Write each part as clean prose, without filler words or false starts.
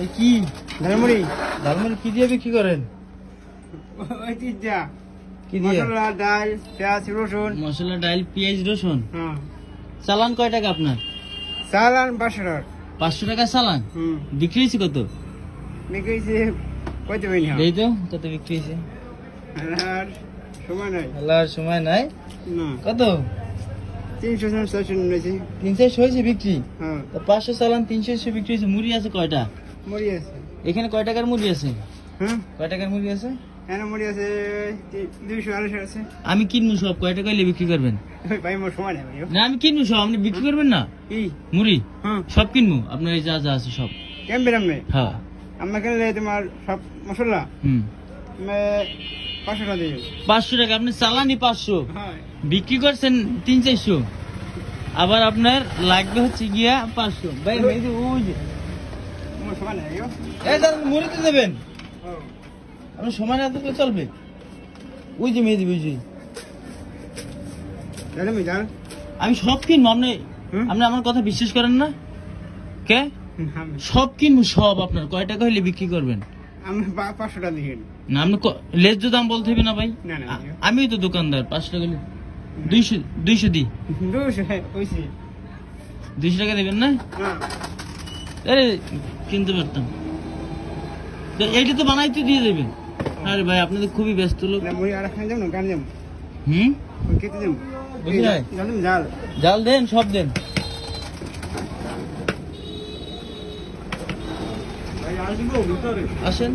এই কি ঝালমুড়ি? ঝালমুড়ি কি দিয়ে বিক্রি করেন? ওই তিনটা কি দিয়ে? মশলা, ডাল, পেঁয়াজ, রসুন। মশলা, ডাল, পেঁয়াজ, রসুন। হ্যাঁ। চালান কয় টাকা আপনার? চালান 500 টাকা। 500 টাকা চালান। বিক্রি হয়েছে কত? বিক্রি হয়েছে কত বেনি? এই তো কত বিক্রি হয়েছে? আর সময় নাই। আল্লাহর সময় নাই। না। কত? 300 নিয়েছি। 300 হয়েছে বিক্রি। হ্যাঁ। 500 চালান 300 বিক্রি হয়েছে। মুড়ি আছে কয়টা? মুড়ি আছে। এখানে কয় টাকার মুড়ি আছে? হ্যাঁ। কয় টাকার মুড়ি আছে? এখানে মুড়ি আছে 200 আছে। আমি কিনবো সব। কয় টাকা হলে বিক্রি করবেন? ভাই মোর সময় নাই ভাই। না আমি কিনবো সব, আপনি বিক্রি করবেন না? কি মুড়ি? হ্যাঁ। সব কিনবো আপনার এই যা যা আছে সব। কেমন বেরাম নেই? হ্যাঁ। আমরা কিনলে তোমার সব মশলা 500 টাকা দিয়ে। 500 টাকা আপনি চালানি 500 হ্যাঁ। বিক্রি করছেন 300-400, আবার আপনার লাগবে হচ্ছে গিয়া 500। ভাই এই যে ওই যে মোর সময় নাই গো। এই দাদা মুড়িতে দেবেন? হ্যাঁ। আপনার সময় না থাকলে চলবে। ওই যে মেয়ে দিবে ওই যে। জান আমি সব কিনবো। আপনি আপনি আমার কথা বিশ্বাস করেন না কে? সব কিনবো সব। আপনার কয় টাকা হইলে বিক্রি করবেন? আমি 500 টাকা দিয়ে। না আপনি লেজ দাম বলতে হবে না ভাই। না না আমি তো দোকানদার। 500 টাকা 200 দিই। 200 হইছে। 200 টাকা দেবেন না? হ্যাঁ। আরে কিনতে পারতাম। তো এইটা তো বানাইতে দিয়ে দেবেন। আরে ভাই আপনি তো খুবই ব্যস্ত লোক। না মুড়ি আর খাই যাব না গান যাব। ওই কেটে যাব। বুঝলি ভাই? জাল জাল দেন, সব দেন। ভাই আর দিব ভিতরে। আসেন।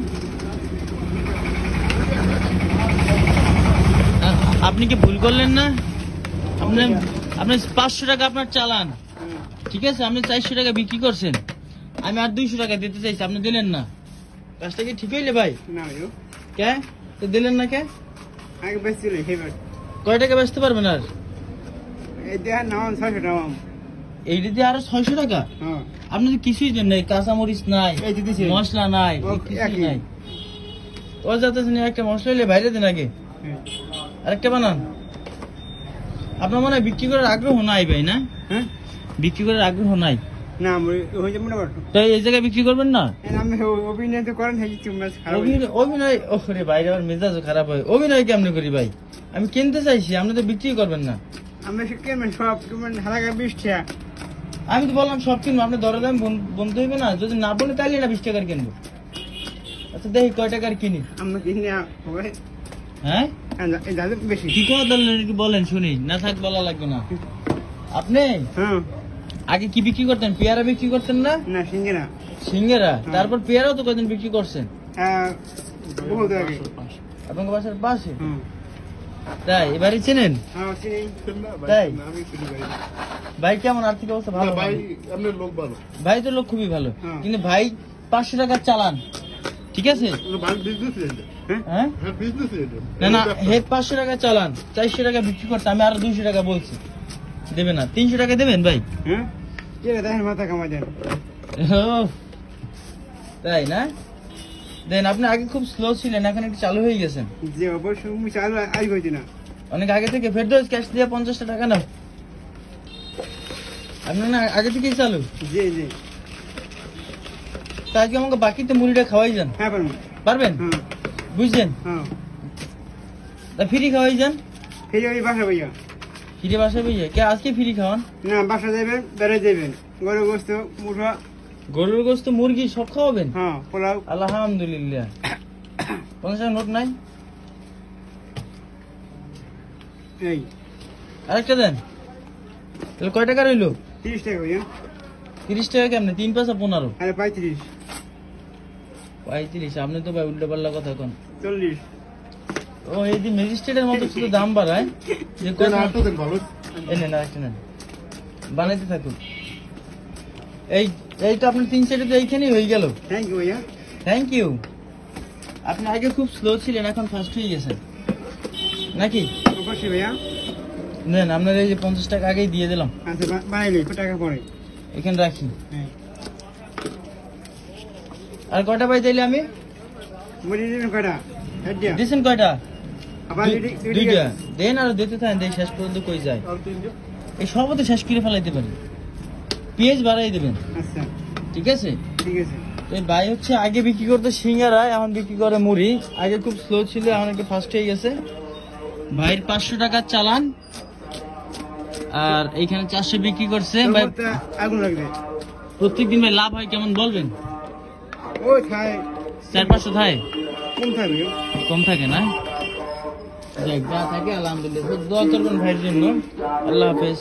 আপনি কি ভুল করলেন না? আপনি 500 টাকা আপনার চালান, ঠিক আছে? আপনি 400 টাকা বিক্রি করছেন। আমি আর 200 টাকা দিতে চাইছি, আপনি দিলেন না। কাজটা কি ঠিক হইলে ভাই? না ভাই। কে তো দিলেন না কে? আগে বেচছিল হেবার। কয় টাকা বেচতে পারবেন আর? এই দেয়া নাম 600 টাকা। এই দিদি আরো 600 টাকা? হ্যাঁ। আপনি তো কিছুই দেন নাই, কাঁচামরিচ নাই, এই দিতেছি। মশলা নাই, কিছুই নাই। ওর যাতে একটা মশলা হইলে বাইরে দেন আগে। আরেকটা বানান। আপনার মনে হয় বিক্রি করার আগ্রহ নাই ভাই, না? হ্যাঁ। বিক্রি করার আগ্রহ নাই। না হয়ে যাবে না বাটো। তাই এই জায়গায় বিক্রি করবেন না? আমি অভিনয় তো করেন এই চুম্বাস খারাপ। অভিনয় ওরে বাইরে আবার মেজাজ খারাপ হয়। অভিনয় কেমনে করি ভাই? আমি কিনতে চাইছি, আপনি তো বিক্রি করবেন না। আমরা কেমন সব কেমন হালাকা 20 টাকা। আমি তো বললাম সব কিনবো, আপনি দরে দাম বলতে হইবে না? যদি না বলে তাহলে এটা 20 টাকার কিনবো। আচ্ছা দেখি কয় টাকার কিনি। আমরা কিনে হবে। হ্যাঁ দাদা বেশি কি কথা বলেন শুনি, না থাক বলা লাগবে না। আপনি হ্যাঁ আগে কি বিক্রি করতেন? পেয়ারা বিক্রি করতেন না? না সিঙ্গারা। সিঙ্গারা, তারপর পেয়ারাও তো কদিন বিক্রি করছেন। হ্যাঁ বহুত আগে। আপনার বাসার পাশে? হুম। তাই এবারে চেনেন? হ্যাঁ চিনি। তাই আমি চিনি ভাই। ভাই কেমন আর্থিক অবস্থা? ভালো ভাই আপনার লোক ভালো। ভাই তো লোক খুবই ভালো, কিন্তু ভাই 500 টাকার চালান, ঠিক আছে? ভাই বিজনেস এটা। হ্যাঁ হ্যাঁ বিজনেস এটা। না না হে 500 টাকা চালান, 400 টাকা বিক্রি করতে আমি আরো 200 টাকা বলছি। দেবেন না? 300 টাকা দেবেন ভাই? হ্যাঁ কে দেখেন মাথা কামাই দেন। তাই না? দেন আপনি আগে খুব স্লো ছিলেন, এখন একটু চালু হয়ে গেছেন। যে অবশ্যই আমি চালু আই হইছি না। অনেক আগে থেকে ফেরদৌস ক্যাশ দিয়ে 50 টাকা নাও। আপনি না আগে থেকেই চালু? জি জি। তা আজকে আমাকে বাকিতে মুড়িটা খাওয়াই যান। হ্যাঁ পারবো। পারবেন? হ্যাঁ বুঝছেন? হ্যাঁ। তা ফ্রি খাওয়াই যান। ফিরে ওই বাসা ভাইয়া। ফিরে বাসা বুঝে কে আজকে ফ্রি খাওয়ান? না বাসা যাবেন বেড়ে যাবেন। গরু গোস্ত মুঠা। গরুর গোস্ত মুরগি সব খাওয়াবেন? হ্যাঁ পোলাও। আলহামদুলিল্লাহ। 50 টাকা নোট নাই? এই আরেকটা দেন। তাহলে কয় টাকা রইলো? 30 টাকা ভাইয়া। 30 টাকা কেমনে? 3 পয়সা 15। আরে 35। 35? আপনি তো ভাই উল্টো পাল্লা কথা কন। 40। ও এই যে ম্যাজিস্ট্রেটের মতো শুধু দাম বাড়ায় যে কোন আসতো দেন ভালো। এনে না একটা নেন, বানাইতে থাকুন। এইটা আপনার 3 সেটে এইখানেই হয়ে গেল। থ্যাংক ইউ ভাইয়া। Thank you. আপনি আগে খুব স্লো ছিলেন, এখন ফাস্ট হয়ে গেছেন নাকি? অবশ্যই ভাইয়া। নেন আপনার এই যে 50 টাকা আগেই দিয়ে দিলাম। আচ্ছা বানাইলি টাকা পরে এখানে রাখি। হ্যাঁ। আর কয়টা পাই তাইলে আমি? মুড়ি দিন কয়টা? হেডিয়া। দিছেন কয়টা? আবার দুইটা দেন, আর দিতে থাকেন, দেই শেষ পর্যন্ত কই যায়। এই সবও তো শেষ করে ফেলাইতে পারি। পেঁয়াজ বাড়াই দেবেন। আচ্ছা ঠিক আছে? ঠিক আছে। এই ভাই হচ্ছে আগে বিক্রি করতো সিঙ্গারা, এখন বিক্রি করে মুড়ি। আগে খুব স্লো ছিল, এখন একটু ফাস্ট হয়ে গেছে। ভাইয়ের 500 টাকার চালান, আর এইখানে 400 বিক্রি করছে ভাই। আগুন লাগবে প্রত্যেকদিন ভাই লাভ হয় কেমন বলবেন? ওই খায় 400-500 থাকে, কম থাকবে। কম থাকে না? যাক, যা থাকে আলহামদুলিল্লাহ। দোয়া করবেন ভাইয়ের জন্য। আল্লাহ হাফেজ।